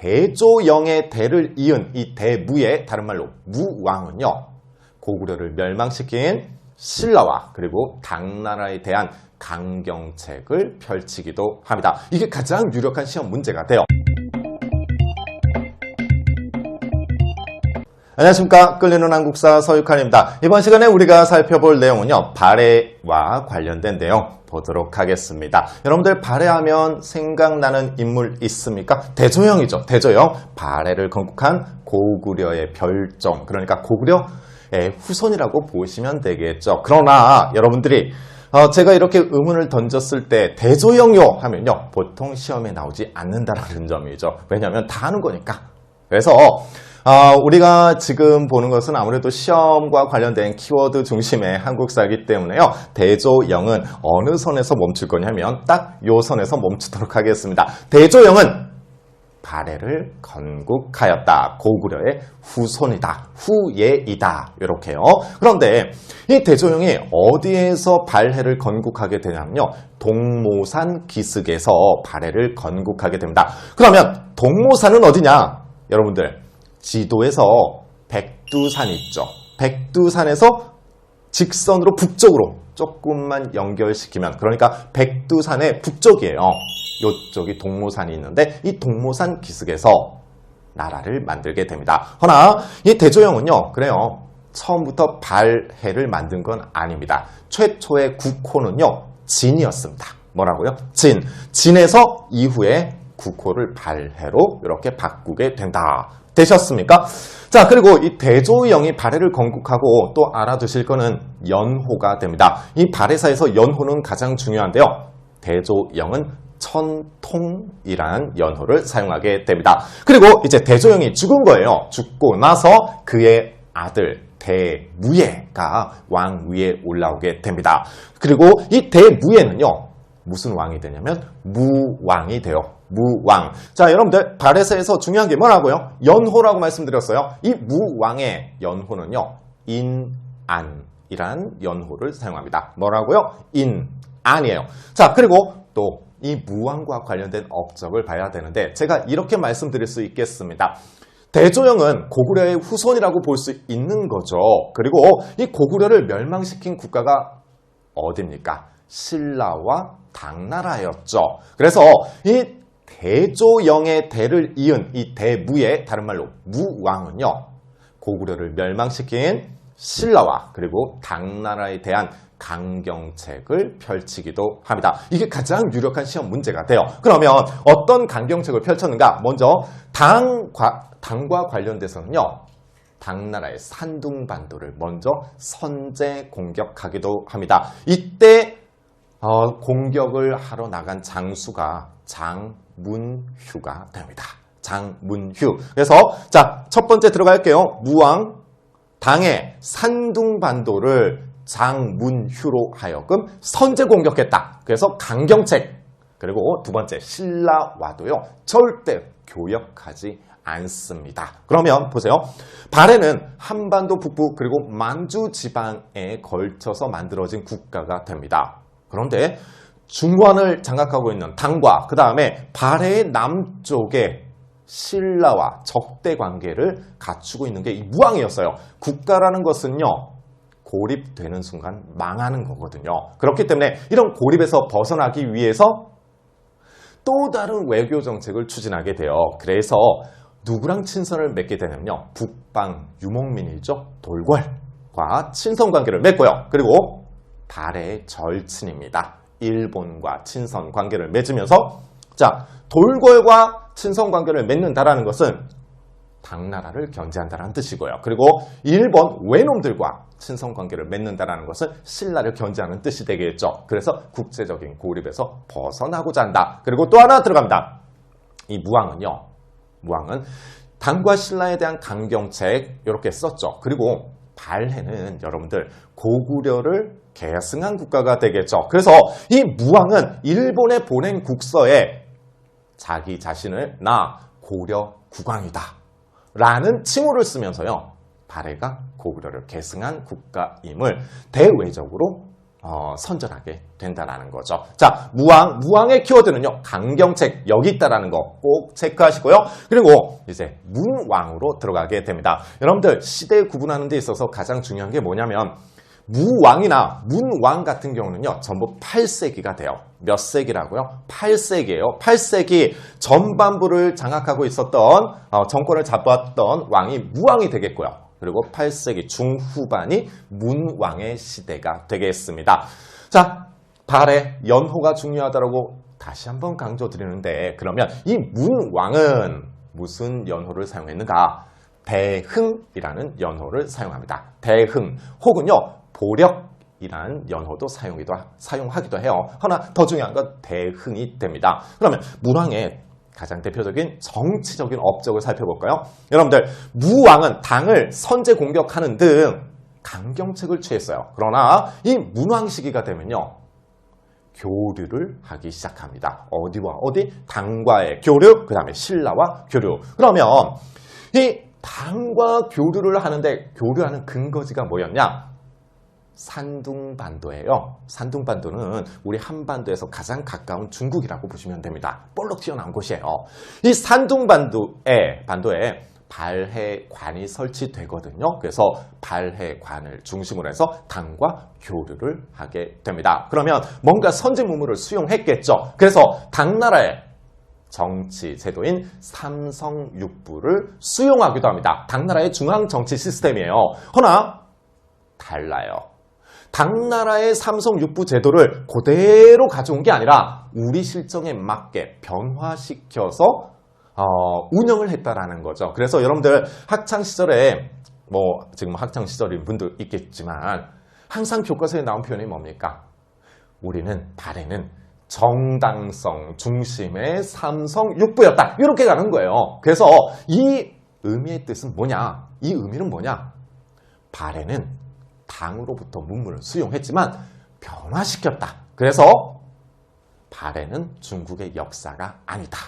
대조영의 대를 이은 이 대무의 다른 말로 무왕은요, 고구려를 멸망시킨 신라와 그리고 당나라에 대한 강경책을 펼치기도 합니다. 이게 가장 유력한 시험 문제가 돼요. 안녕하십니까. 끌리는 한국사 서육환입니다. 이번 시간에 우리가 살펴볼 내용은요, 발해와 관련된 내용 보도록 하겠습니다. 여러분들 발해하면 생각나는 인물 있습니까? 대조영이죠. 대조영. 발해를 건국한 고구려의 별종, 그러니까 고구려의 후손이라고 보시면 되겠죠. 그러나 여러분들이 제가 이렇게 의문을 던졌을 때 대조영요 하면요, 보통 시험에 나오지 않는다라는 점이죠. 왜냐하면 다 아는 거니까. 그래서 우리가 지금 보는 것은 아무래도 시험과 관련된 키워드 중심의 한국사이기 때문에요, 대조영은 어느 선에서 멈출 거냐면 딱 요 선에서 멈추도록 하겠습니다. 대조영은 발해를 건국하였다. 고구려의 후손이다. 후예이다. 이렇게요. 그런데 이 대조영이 어디에서 발해를 건국하게 되냐면요, 동모산 기슭에서 발해를 건국하게 됩니다. 그러면 동모산은 어디냐? 여러분들 지도에서 백두산 있죠. 백두산에서 직선으로 북쪽으로 조금만 연결시키면, 그러니까 백두산의 북쪽이에요. 이쪽이 동모산이 있는데 이 동모산 기슭에서 나라를 만들게 됩니다. 허나 이 대조영은요, 그래요, 처음부터 발해를 만든 건 아닙니다. 최초의 국호는요, 진이었습니다. 뭐라고요? 진. 진에서 이후에 국호를 발해로 이렇게 바꾸게 된다. 되셨습니까? 자, 그리고 이 대조영이 발해를 건국하고 또 알아두실 거는 연호가 됩니다. 이 발해사에서 연호는 가장 중요한데요, 대조영은 천통이라는 연호를 사용하게 됩니다. 그리고 이제 대조영이 죽은 거예요. 죽고 나서 그의 아들 대무예가 왕 위에 올라오게 됩니다. 그리고 이 대무예는요, 무슨 왕이 되냐면 무왕이 돼요. 무왕. 자, 여러분들 발해사에서 중요한 게 뭐라고요? 연호라고 말씀드렸어요. 이 무왕의 연호는요, 인안이란 연호를 사용합니다. 뭐라고요? 인안이에요. 자, 그리고 또 이 무왕과 관련된 업적을 봐야 되는데, 제가 이렇게 말씀드릴 수 있겠습니다. 대조영은 고구려의 후손이라고 볼 수 있는 거죠. 그리고 이 고구려를 멸망시킨 국가가 어디입니까? 신라와 당나라였죠. 그래서 이 대조영의 대를 이은 이 대무의 다른 말로 무왕은요, 고구려를 멸망시킨 신라와 그리고 당나라에 대한 강경책을 펼치기도 합니다. 이게 가장 유력한 시험 문제가 돼요. 그러면 어떤 강경책을 펼쳤는가? 먼저 당과 관련돼서는요, 당나라의 산둥반도를 먼저 선제 공격하기도 합니다. 이때 공격을 하러 나간 장수가 장문휴가 됩니다. 장문휴. 그래서 자, 첫 번째 들어갈게요. 무왕 당의 산둥반도를 장문휴로 하여금 선제 공격했다. 그래서 강경책. 그리고 두 번째, 신라와도요, 절대 교역하지 않습니다. 그러면 보세요. 발해는 한반도 북부 그리고 만주 지방에 걸쳐서 만들어진 국가가 됩니다. 그런데 중관을 장악하고 있는 당과 그 다음에 발해의 남쪽에 신라와 적대 관계를 갖추고 있는 게 이 무왕이었어요. 국가라는 것은요, 고립되는 순간 망하는 거거든요. 그렇기 때문에 이런 고립에서 벗어나기 위해서 또 다른 외교 정책을 추진하게 돼요. 그래서 누구랑 친선을 맺게 되냐면요, 북방 유목민이죠. 돌궐과 친선 관계를 맺고요. 그리고 발해의 절친입니다. 일본과 친선 관계를 맺으면서, 자, 돌궐과 친선 관계를 맺는다라는 것은 당나라를 견제한다는 뜻이고요. 그리고 일본 외놈들과 친선 관계를 맺는다라는 것은 신라를 견제하는 뜻이 되겠죠. 그래서 국제적인 고립에서 벗어나고자 한다. 그리고 또 하나 들어갑니다. 이 무왕은 당과 신라에 대한 강경책 이렇게 썼죠. 그리고 발해는 여러분들 고구려를 계승한 국가가 되겠죠. 그래서 이 무왕은 일본에 보낸 국서에 자기 자신을 나 고려 국왕이다 라는 칭호를 쓰면서요, 발해가 고구려를 계승한 국가임을 대외적으로 선전하게 된다는 거죠. 자, 무왕의 키워드는요, 강경책 여기 있다라는 거 꼭 체크하시고요. 그리고 이제 문왕으로 들어가게 됩니다. 여러분들 시대 구분하는 데 있어서 가장 중요한 게 뭐냐면 무왕이나 문왕 같은 경우는요, 전부 8세기가 돼요. 몇 세기라고요? 8세기예요. 8세기 전반부를 장악하고 있었던 정권을 잡았던 왕이 무왕이 되겠고요. 그리고 8세기 중후반이 문왕의 시대가 되겠습니다. 자, 발의 연호가 중요하다고 다시 한번 강조드리는데, 그러면 이 문왕은 무슨 연호를 사용했는가? 대흥이라는 연호를 사용합니다. 대흥 혹은요 보력이라는 연호도 사용하기도 해요. 하나 더 중요한 건 대흥이 됩니다. 그러면 문왕의 가장 대표적인 정치적인 업적을 살펴볼까요? 여러분들, 무왕은 당을 선제 공격하는 등 강경책을 취했어요. 그러나 이 문왕 시기가 되면요, 교류를 하기 시작합니다. 어디와 어디? 당과의 교류, 그 다음에 신라와 교류. 그러면 이 당과 교류를 하는데 교류하는 근거지가 뭐였냐? 산둥반도예요. 산둥반도는 우리 한반도에서 가장 가까운 중국이라고 보시면 됩니다. 볼록 튀어나온 곳이에요. 이 산둥반도에 발해관이 설치되거든요. 그래서 발해관을 중심으로 해서 당과 교류를 하게 됩니다. 그러면 뭔가 선제무물을 수용했겠죠. 그래서 당나라의 정치 제도인 삼성육부를 수용하기도 합니다. 당나라의 중앙 정치 시스템이에요. 허나 달라요. 당나라의 삼성육부 제도를 그대로 가져온 게 아니라 우리 실정에 맞게 변화시켜서 운영을 했다라는 거죠. 그래서 여러분들 학창 시절에 지금 학창 시절인 분도 있겠지만 항상 교과서에 나온 표현이 뭡니까? 우리는 발해는 정당성 중심의 삼성육부였다. 이렇게 가는 거예요. 그래서 이 의미의 뜻은 뭐냐? 이 의미는 뭐냐? 발해는 당으로부터 문물을 수용했지만 변화시켰다. 그래서 발해는 중국의 역사가 아니다.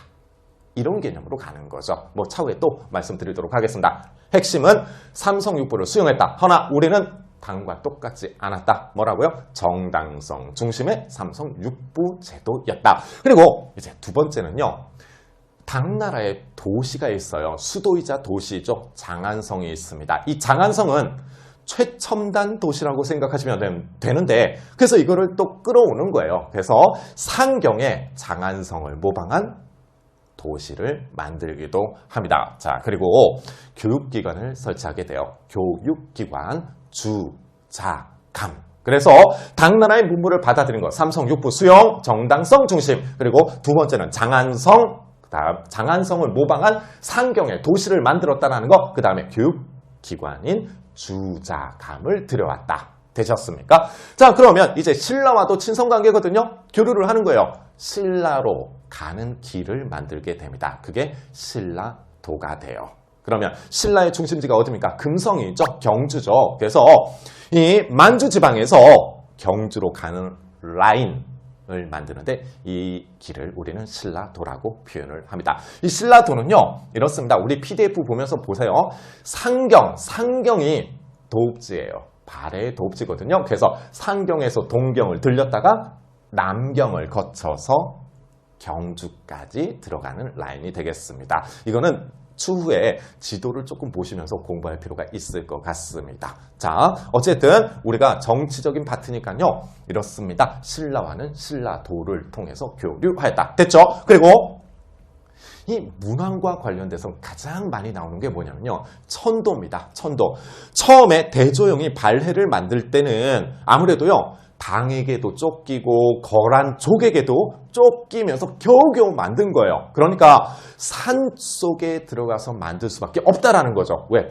이런 개념으로 가는 거죠. 차후에 또 말씀드리도록 하겠습니다. 핵심은 삼성육부를 수용했다. 허나 우리는 당과 똑같지 않았다. 뭐라고요? 정당성 중심의 삼성육부 제도였다. 그리고 이제 두 번째는요, 당나라에 도시가 있어요. 수도이자 도시죠. 장안성이 있습니다. 이 장안성은 최첨단 도시라고 생각하시면 되는데, 그래서 이거를 또 끌어오는 거예요. 그래서 상경에 장안성을 모방한 도시를 만들기도 합니다. 자, 그리고 교육기관을 설치하게 돼요. 교육기관 주자감. 그래서 당나라의 문물을 받아들인 것, 삼성육부 수용, 정당성 중심. 그리고 두 번째는 장안성, 그다음 장안성을 모방한 상경의 도시를 만들었다는 것. 그 다음에 교육기관인 주자감을 들여왔다. 되셨습니까? 자, 그러면 이제 신라와도 친선관계거든요. 교류를 하는 거예요. 신라로 가는 길을 만들게 됩니다. 그게 신라도가 돼요. 그러면 신라의 중심지가 어디입니까? 금성이죠. 경주죠. 그래서 이 만주 지방에서 경주로 가는 라인을 만드는데 이 길을 우리는 신라도라고 표현을 합니다. 이 신라도는요, 이렇습니다. 우리 PDF 보면서 보세요. 상경이 도읍지예요. 발해의 도읍지거든요. 그래서 상경에서 동경을 들렸다가 남경을 거쳐서 경주까지 들어가는 라인이 되겠습니다. 이거는 추후에 지도를 조금 보시면서 공부할 필요가 있을 것 같습니다. 자, 어쨌든 우리가 정치적인 파트니까요, 이렇습니다. 신라와는 신라도를 통해서 교류하였다. 됐죠? 그리고 이 문왕과 관련돼서 가장 많이 나오는 게 뭐냐면요, 천도입니다. 천도. 처음에 대조영이 발해를 만들 때는 아무래도요, 당에게도 쫓기고 거란족에게도 쫓기면서 겨우겨우 만든 거예요. 그러니까 산 속에 들어가서 만들 수밖에 없다라는 거죠. 왜?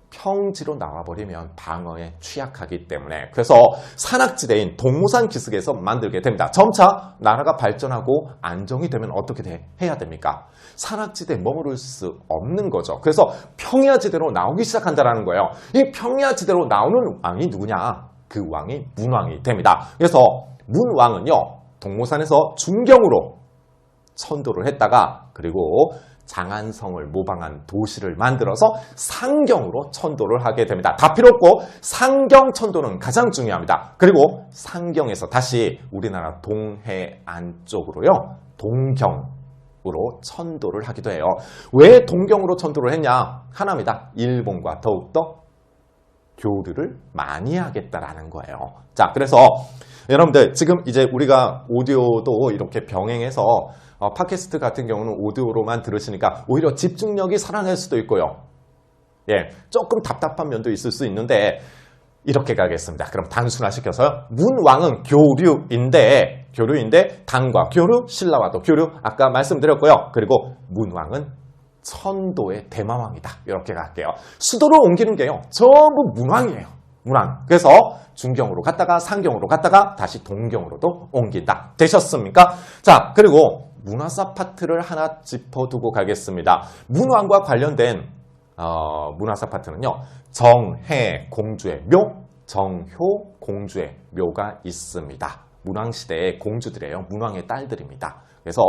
평지로 나와버리면 방어에 취약하기 때문에. 그래서 산악지대인 동무산 기슭에서 만들게 됩니다. 점차 나라가 발전하고 안정이 되면 어떻게 해야 됩니까? 산악지대에 머무를 수 없는 거죠. 그래서 평야지대로 나오기 시작한다는 거예요. 이 평야지대로 나오는 왕이 누구냐? 그 왕이 문왕이 됩니다. 그래서 문왕은요, 동무산에서 중경으로 천도를 했다가, 그리고 장안성을 모방한 도시를 만들어서 상경으로 천도를 하게 됩니다. 다 필요 없고 상경 천도는 가장 중요합니다. 그리고 상경에서 다시 우리나라 동해안 쪽으로요. 동경으로 천도를 하기도 해요. 왜 동경으로 천도를 했냐? 하나입니다. 일본과 더욱더 교류를 많이 하겠다라는 거예요. 자, 그래서 여러분들 지금 이제 우리가 오디오도 이렇게 병행해서 팟캐스트 같은 경우는 오디오로만 들으시니까 오히려 집중력이 살아날 수도 있고요. 예, 조금 답답한 면도 있을 수 있는데 이렇게 가겠습니다. 그럼 단순화시켜서요. 문왕은 교류인데 당과 교류, 신라와도 교류 아까 말씀드렸고요. 그리고 문왕은 천도의 대마왕이다. 이렇게 갈게요. 수도로 옮기는 게요. 전부 문왕이에요. 문왕. 그래서 중경으로 갔다가 상경으로 갔다가 다시 동경으로도 옮긴다. 되셨습니까? 자, 그리고 문화사 파트를 하나 짚어두고 가겠습니다. 문왕과 관련된 문화사 파트는요. 정해 공주의 묘, 정효 공주의 묘가 있습니다. 문왕시대의 공주들이에요. 문왕의 딸들입니다. 그래서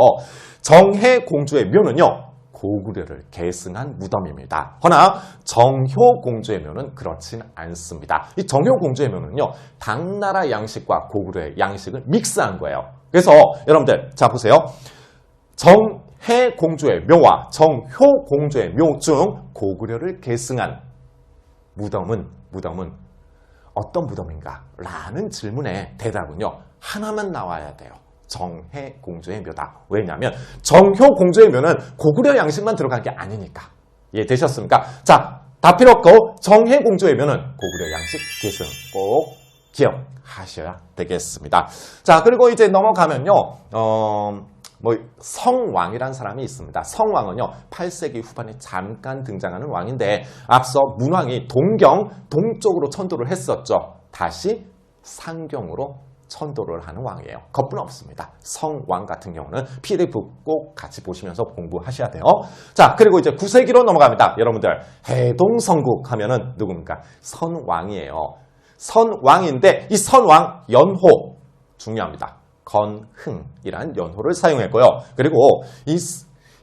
정해 공주의 묘는요. 고구려를 계승한 무덤입니다. 허나 정효 공주의 묘는 그렇진 않습니다. 이 정효 공주의 묘는요. 당나라 양식과 고구려의 양식을 믹스한 거예요. 그래서 여러분들 자 보세요. 정해 공주의 묘와 정효 공주의 묘 중 고구려를 계승한 무덤은 어떤 무덤인가? 라는 질문의 대답은요. 하나만 나와야 돼요. 정해 공주의 묘다. 왜냐하면 정효 공주의 묘는 고구려 양식만 들어간 게 아니니까. 이해되셨습니까? 자, 다 필요 없고 정해 공주의 묘는 고구려 양식 계승 꼭 기억하셔야 되겠습니다. 자, 그리고 이제 넘어가면요. 성왕이라는 사람이 있습니다. 성왕은요, 8세기 후반에 잠깐 등장하는 왕인데 앞서 문왕이 동쪽으로 천도를 했었죠. 다시 상경으로 천도를 하는 왕이에요. 겁은 없습니다. 성왕 같은 경우는 PDF 꼭 같이 보시면서 공부하셔야 돼요. 자, 그리고 이제 9세기로 넘어갑니다. 여러분들 해동성국 하면은 누굽니까? 선왕이에요. 선왕인데 이 선왕 연호 중요합니다. 건흥이란 연호를 사용했고요. 그리고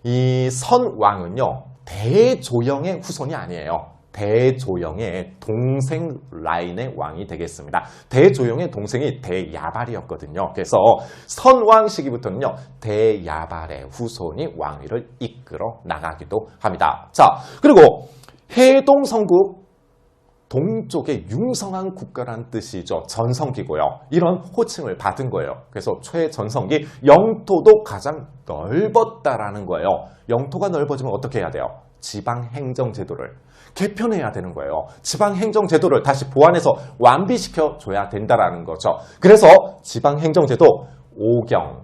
이 선왕은요. 대조영의 후손이 아니에요. 대조영의 동생 라인의 왕이 되겠습니다. 대조영의 동생이 대야발이었거든요. 그래서 선왕 시기부터는요. 대야발의 후손이 왕위를 이끌어 나가기도 합니다. 자, 그리고 해동성국 동쪽의 융성한 국가란 뜻이죠. 전성기고요. 이런 호칭을 받은 거예요. 그래서 최전성기 영토도 가장 넓었다라는 거예요. 영토가 넓어지면 어떻게 해야 돼요? 지방행정제도를 개편해야 되는 거예요. 지방행정제도를 다시 보완해서 완비시켜 줘야 된다라는 거죠. 그래서 지방행정제도 5경,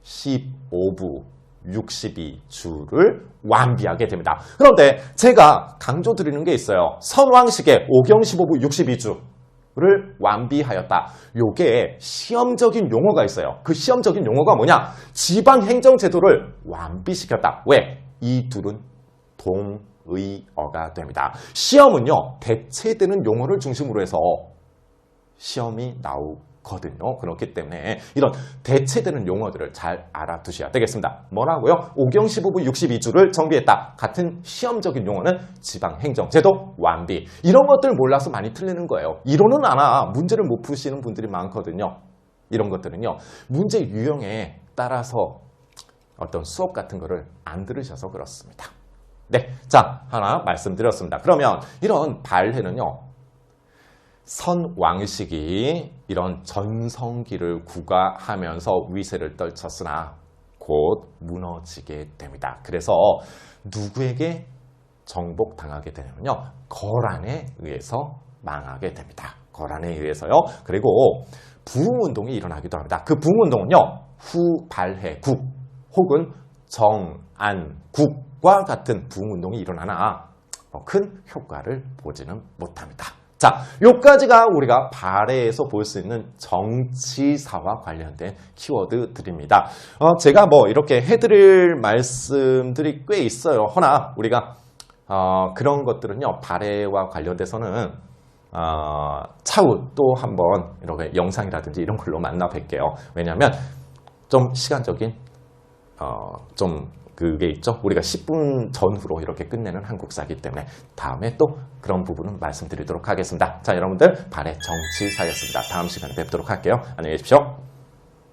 15부, 62주를 완비하게 됩니다. 그런데 제가 강조드리는 게 있어요. 선왕식의 5경, 15부, 62주를 완비하였다. 요게 시험적인 용어가 있어요. 그 시험적인 용어가 뭐냐? 지방행정제도를 완비시켰다. 왜? 이 둘은 동의어가 됩니다. 시험은요, 대체되는 용어를 중심으로 해서 시험이 나오거든요. 그렇기 때문에 이런 대체되는 용어들을 잘 알아두셔야 되겠습니다. 뭐라고요? 5경, 15부, 62주를 정비했다. 같은 시험적인 용어는 지방행정제도 완비. 이런 것들 몰라서 많이 틀리는 거예요. 이론은 아나 문제를 못 푸시는 분들이 많거든요. 이런 것들은요, 문제 유형에 따라서 어떤 수업 같은 거를 안 들으셔서 그렇습니다. 네, 자, 하나 말씀드렸습니다. 그러면 이런 발해는요, 선왕식이 이런 전성기를 구가하면서 위세를 떨쳤으나 곧 무너지게 됩니다. 그래서 누구에게 정복당하게 되냐면요, 거란에 의해서 망하게 됩니다. 거란에 의해서요. 그리고 부흥운동이 일어나기도 합니다. 그 부흥운동은요, 후발해국 혹은 정안국과 같은 부흥운동이 일어나나 큰 효과를 보지는 못합니다. 자, 요까지가 우리가 발해에서 볼 수 있는 정치사와 관련된 키워드들입니다. 제가 뭐 이렇게 해드릴 말씀들이 꽤 있어요. 허나 우리가 그런 것들은요, 발해와 관련돼서는 차후 또 한번 이렇게 영상이라든지 이런 걸로 만나 뵐게요. 왜냐하면 좀 시간적인 좀 그게 있죠. 우리가 10분 전후로 이렇게 끝내는 한국사이기 때문에 다음에 또 그런 부분은 말씀드리도록 하겠습니다. 자, 여러분들 발의 정치사였습니다. 다음 시간에 뵙도록 할게요. 안녕히 계십시오.